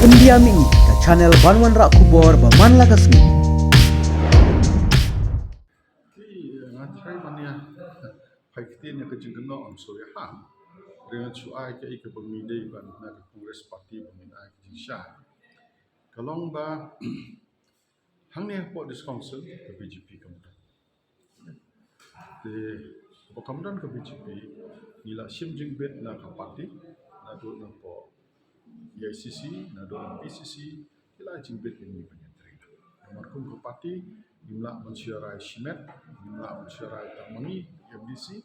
India mi ke channel Banwan Rak Kubor Baman Lagasmi. Phai ktien yang jingkynnoh am so iahap dengan cuai ke ik pemilih ban na Kongres Parti Peminat Jinsha. Kalong ba hang ne po this council ke BJP kemudian. De kemudian ke BJP nila sim jingbet na ke parti na do na po ICC na do na PCC nila jingbet ini penyentri. Markum ke parti nila mensiarai simet nila mensiarai tamangi MDC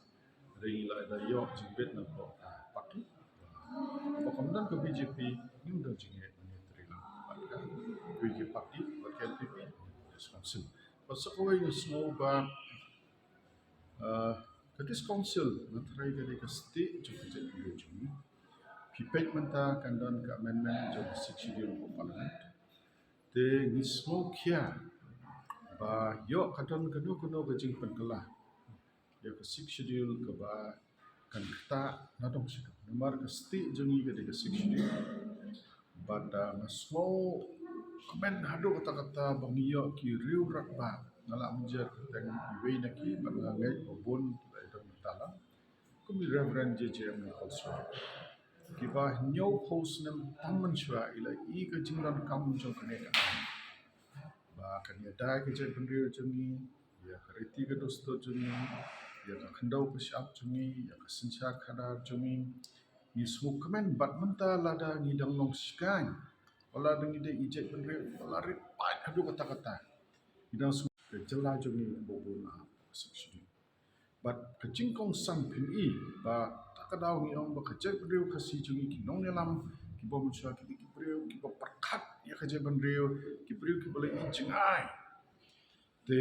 nila ada yo jingbet na po parti. Kemudian ke BJP ini udah jingbet penyentri lah. Ke parti ke NPP council. Pasal kau ini semua ba Kadis Council nanti dari ke state juga jadi ujung. Pipet mentah kandan ke amendment jadi seksyen parlimen. De nismo kia ba yo kadon keno ke jing penkelah. Ya ke seksyen ke ba kan kita nadong sih. Namar ke state jungi ke seksyen. Bada nismo komen hado kata-kata bangiyo ki riu rakba ngalak menjer teng iwe naki bangangai obon dalam kumi Reverend JJM also kiba nyau post nam taman shwa ila I ka jingran kam jong kane ka ba kan ya dai ke je pendrio jungi ya kariti ke dosto jungi ya ka khandau ke syap jungi ya ka sencha khada jungi ni smuk kemen bat menta lada ngidang long skan wala dengi de ije pendrio wala ripat adu kata-kata idang smuk ke jela jungi bobona section but kecingkong sang pini ba takadaw ni ang bakajay pendrio kasi jungi kinong nilam kibo mucha kibrio kibo perkat ya kajay pendrio kibrio kibole injingay de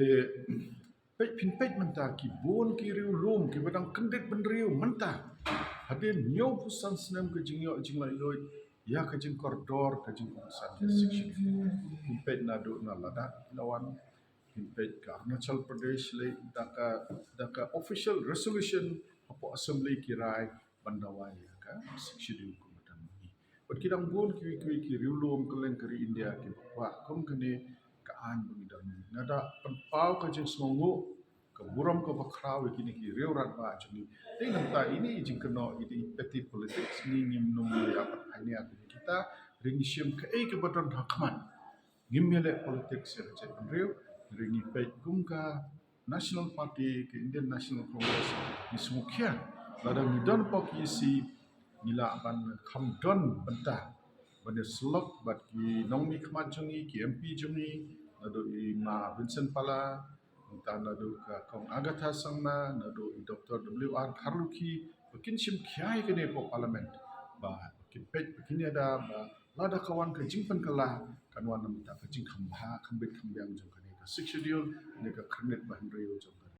pet pinpet menta kibon kiriu lum kibadang kendit pendrio menta hadin nyaw pusan senam kejingyo jinglai loy ya kajing koridor kajing kongsan section pinpet nado na lada lawan Impet ke Arunachal Pradesh le daka official resolution apo assembly kirai bandawai ka schedule ko matan ni but kidang bol ki riulum keleng keri India ki wa kom kene ka an bangidang nada penpau ka jeng sngew ke buram ko bakraw kini ki riurat ba juni dei nanta ini jingkynnoh ini peti politik ni ngimnum ya ini kita ringsium ke ke badon hakman ngimele politik se riu ringi pet kumka National Party ke Indian National Congress di semukian ladang midon pokisi nila ban kamdon bentah benda selok bat ki nongmi khmat jungi ki MP jungi nado I ma Vincent Pala entah nado ka kong Agatha Sangma nado I Dr. WR Karluki bikin sim kiai kene po parlimen ba bikin pet bikin ada ba lada kawan ke jingpan kalah kanwan minta ke jing khambha khambit khambyang jong seksyen ni ka kernet bahan rio jong